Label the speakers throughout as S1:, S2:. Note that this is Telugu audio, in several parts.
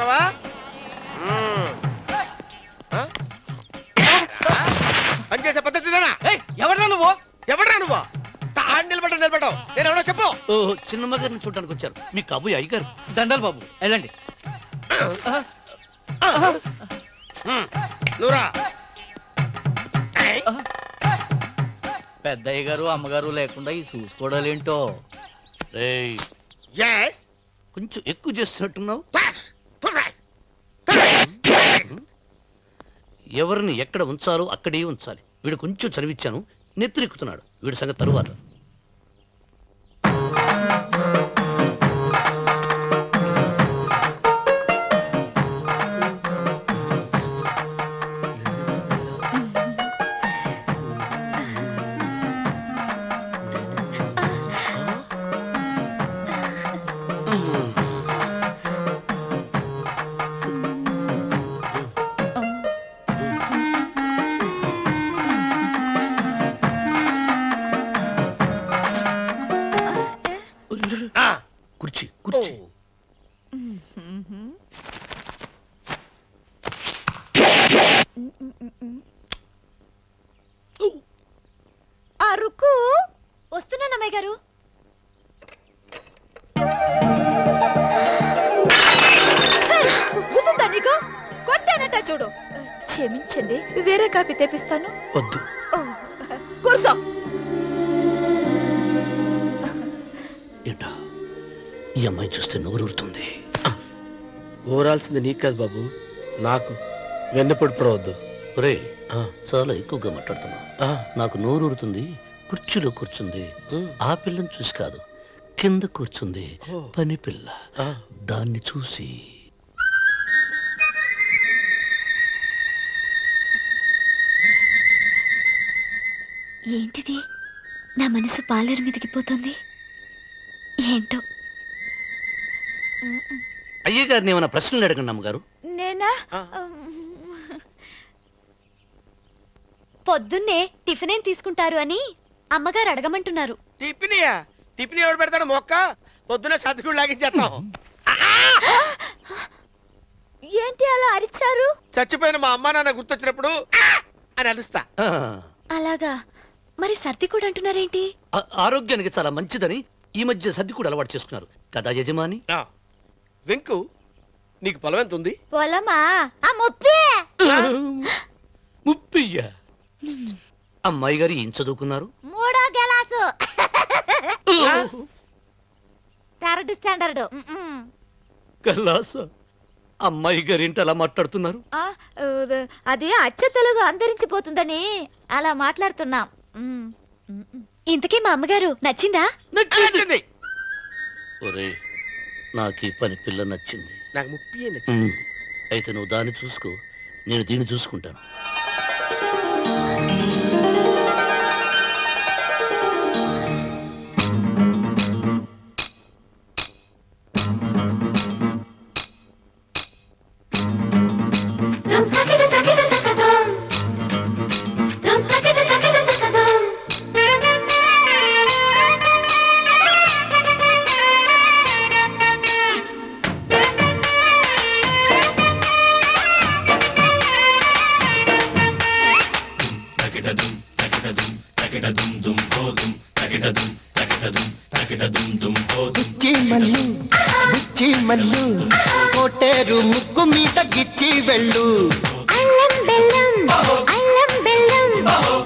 S1: వెళ్ళిపోతున్నావా? పనిచేసే పద్ధతిదేనా?
S2: ఎవడ్రా నువ్వు?
S1: ఎవడ్రా నువ్వు? నిలబడ్డావు. నేను ఎవడో చెప్పు.
S2: చిన్నమ్మ గారిని చూడడానికి వచ్చారు. మీ కాబోయే అయ్యగారు. దండాలు బాబు, వెళ్ళండి.
S1: నువ్వురా.
S2: పెద్దయ్య గారు అమ్మగారు లేకుండా ఈ చూసుకోవడాలేంటో. కొంచెం ఎక్కువ చేస్తున్నట్టున్నావు. ఎవరిని ఎక్కడ ఉంచాలో అక్కడే ఉంచాలి. వీడు కొంచెం చదివిచ్చాను, నెత్తిరెక్కుతున్నాడు. వీడి సంగతి తరువాత. కుర్చీ కుర్చీ.
S3: అరుకు వస్తున్నాను అమ్మాయి గారు. గుద్దుందా నీకు? కొట్టానట చూడు. క్షమించండి, వేరే కాపీ తెప్పిస్తాను.
S2: వద్దు.
S3: కూర్చో.
S2: ఏంటా ఈ అమ్మాయి చూస్తే నోరూరుతుంది.
S1: ఊరాల్సింది నీకు కాదు బాబు, నాకు. వెన్నపొడి పడవద్దు.
S2: రే, చాలా ఎక్కువగా మాట్లాడుతున్నా. నాకు నోరూరుతుంది. కుర్చీలో కూర్చుంది. ఆ పిల్లని చూసి కాదు, కింద కూర్చుంది పని పిల్ల. దాన్ని చూసి
S3: ఏంటిది? నా మనసు పాలేరు మీదకి పోతుంది. ఏంటో.
S2: అయ్యగారిని ఏమైనా ప్రశ్నలు అడగండి అమ్మగారు.
S3: నేనా? పొద్దున్నే టిఫిన్ ఏం తీసుకుంటారు అని అమ్మగారు అడగమంటున్నారు.
S1: టిఫినియా? టిఫిన్ ఎవడు పెడతాడు? మొక్క పొద్దున సర్దుకుడు లాగించేస్తాం.
S3: ఏంటి అలా అరిచారు?
S1: చచ్చిపోయిన మా అమ్మ నాన్న గుర్తొచ్చినప్పుడు అని అలుస్తా.
S3: అలాగా? మరి సర్ది కూడా అంటున్నారేంటి?
S2: ఆరోగ్యానికి చాలా మంచిదని ఈ మధ్య సర్ది కూడా అలవాటు చేసుకున్నారు కదా యజమాని.
S1: వెంకు, నీకు పొలం ఎంత ఉంది?
S3: పొలమా?
S2: ముప్పయ్య. అమ్మాయి గారు ఏం చదువుకున్నారు?
S3: 3వ క్లాసు, 3rd స్టాండర్డ్.
S2: కల్లాస. అమ్మాయి గారు ఏంటి అలా మాట్లాడుతున్నారు?
S3: అది అచ్చ తెలుగు అంతరించిపోతుందని అలా మాట్లాడుతున్నాం. ఇంతకీ మా అమ్మగారు నచ్చిందా?
S1: నచ్చింది.
S2: ఒరే, నాకు ఈ పని పిల్ల నచ్చింది.
S1: నాకు 30 నచ్చింది.
S2: అయితే నువ్వు దాన్ని చూసుకో, నేను దీన్ని చూసుకుంటాను.
S4: మల్లు కోటేరు ముక్కు మీద గిచ్చి వెళ్ళు.
S3: అల్లం బెల్లం, అల్లం బెల్లం,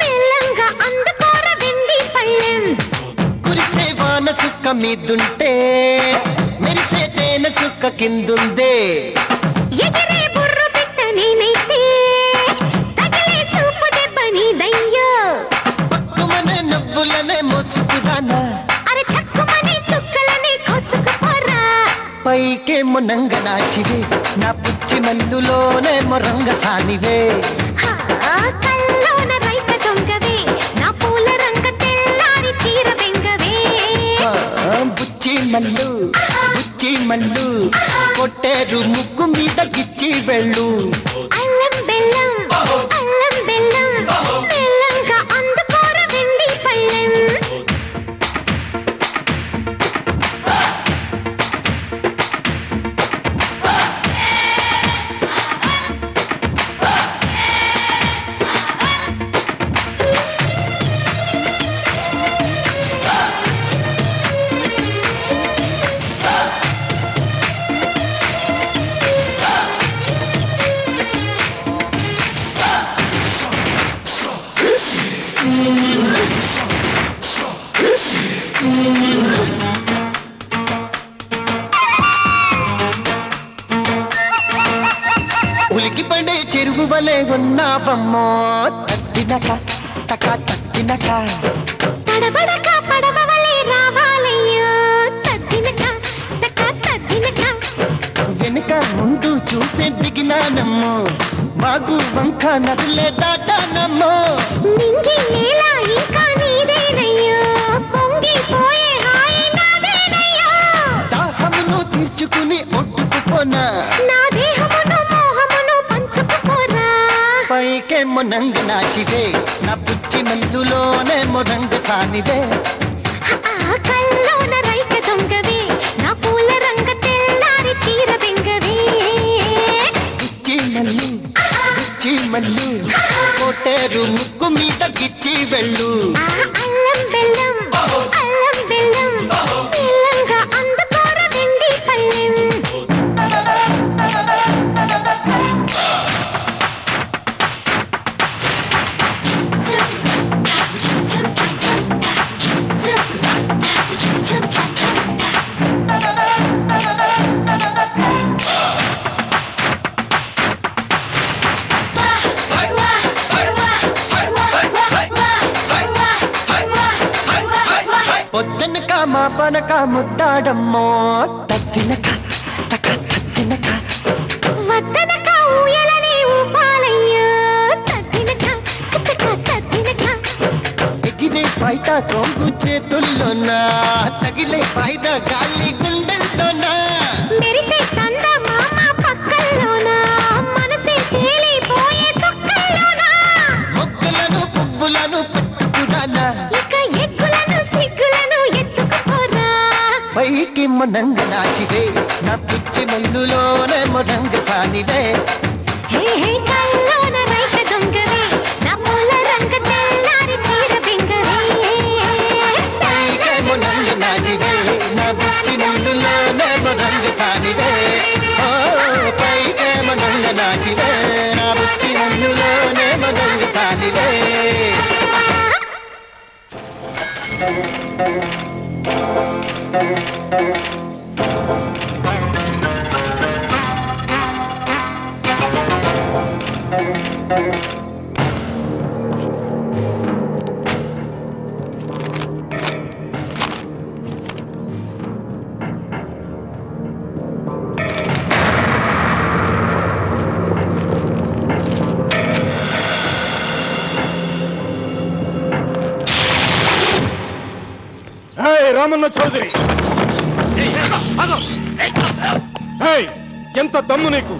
S3: బెల్లంగా అందుకోర వెండి పళ్ళెం.
S4: కురిసే వాన సుక్క మీదుంటే మెరిసే తేనె సుక్క కిందుందే.
S3: ఎగిరే బుర్ర పెట్ట నేనైతే తగిలే సూపు దెబ్బ నీదయ్యో.
S4: పక్కుమనే నవ్వులనే మోసుకురానా,
S3: అరే చక్కుమనే చుక్కలనే కోసుకుపోరా.
S4: పైకే మొనంగ నాచివే, నా పుచ్చి మల్లులోనే మొరంగ సానివే.
S3: కల్లోన రైత దొంగవే, నా పూల రంగ తెల్లారి చీర బెంగవే.
S4: బుచ్చి మల్లు, బుచ్చి మల్లు కొట్టేరు ముక్కు మీద గిచ్చి వెళ్ళు.
S3: అల్లం బెల్లం, అల్లం బెల్లం, బెల్లంగా అందుకోర వెండి పళ్ళెం.
S4: ఉలికి పడే చెరువు వలె ఉన్నావమ్మో తట్టినక తక తట్టినక
S5: తడబడక పడవలే రావాలయ్యో తద్దినక తక తద్దినక
S4: వెనుక ముందు చూసే దిగినానమ్మో వాగు వంక నదులే దాటానమ్మో
S5: నింగి నేల ఇంకా నీదేనయ్యో పొంగిపోయే హాయి నాదేనయ్యో
S4: దాహమును తీర్చుకుని ఒట్టుకుపోనా
S5: నా దేహమును మోహమును పంచుకుపోరా
S4: పైకేమో నంగ నాచివే నా పుచ్చి మల్లులోనే మొరంగ సానివే
S5: ఆ కల్లోన రైక దొంగవే నా పూల రంగ తెల్లారి చీర బెంగవే
S4: పిచ్చి మల్లు కోటేరు ముక్కు మీద గిచ్చి వెళ్ళు
S5: ఆ అల్లం బెల్లం తెల్లంగా అందుకోర వెండి పళ్ళెం
S4: పొద్దునక మా పనక ముద్దాడమ్మో తట్టినక తక తట్టినక
S5: వద్దనక ఊయలని ఊపాలయ్యో తద్దినక తక తద్దినక
S4: ఎగిరే బయట కొంగు చేతుల్లోనా తగిలే బయట గాలి గుండెల్లోనా
S5: మెరిసే చంద మామ పక్కల్లోన మనసే తేలిపోయే సొక్కల్లోన
S4: మొక్కలను పువ్వులను పట్టుకురానా
S5: ఇక ఎగ్గులను సిగ్గులను ఎత్తుకుపోరా
S4: పైకి మొనంగ నాచివే నా పిచ్చి మల్లులోనే మొరంగ సానివే
S5: హే హే కల్లోన రైక దొంగవే నా పూల రంగ తెల్లారి చీర బెంగవే
S4: పైకి మొనంగ నాచివే నా పిచ్చి మల్లులోనే మొరంగ సానివే ఓ పైకి మొనంగ నాచివే నా పిచ్చి మల్లులోనే మొరంగ సానివే
S6: రామన్న చౌదరి ఏయ్, ఎంత దమ్ము నీకు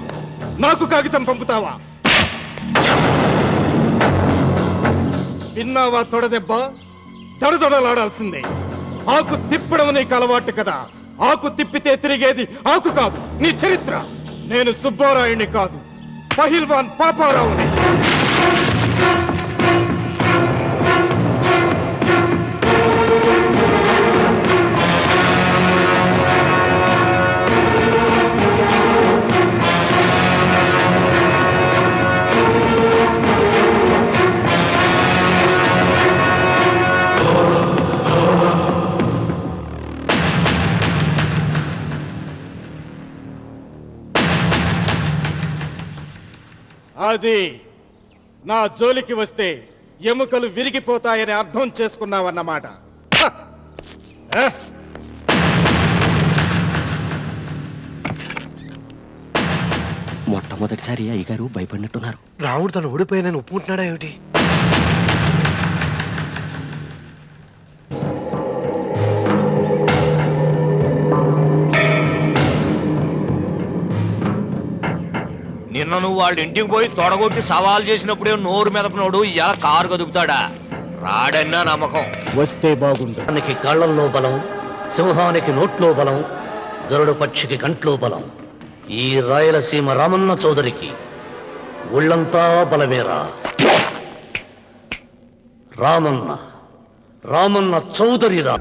S6: నాకు కాగితం పంపుతావా విన్నావా తొడదెబ్బ దడదొడలాడాల్సిందే ఆకు తిప్పడం నీకు అలవాటు కదా ఆకు తిప్పితే తిరిగేది ఆకు కాదు నీ చరిత్ర నేను సుబ్బారాయుణ్ణి కాదు పహిల్వాన్ పాపారావుని అది నా జోలికి వస్తే ఎముకలు విరిగిపోతాయని అర్థం చేసుకున్నావన్నమాట హ! హ!
S4: మొట్టమొదటిసారి అయ్యగారు భయపడినట్టున్నారు
S1: రాముడు తను ఓడిపోయానని ఒప్పుకుంటున్నాడా ఏమిటి
S7: నిన్న నువ్వు వాళ్ళ ఇంటికి పోయి తొడగొట్టి సవాల్ చేసినప్పుడే నోరు మెదపనోడు ఇలా కారు కదుపుతాడా రాడన్నా నమ్మకం
S6: వస్తే బాగుండు
S2: దానికి కాళ్ళల్లో బలం సింహానికి నోట్లో బలం గరుడు పక్షికి కంట్లో బలం ఈ రాయలసీమ రామన్న చౌదరికి ఒళ్ళంతా బలమేరా రామన్న రామన్న చౌదరిరా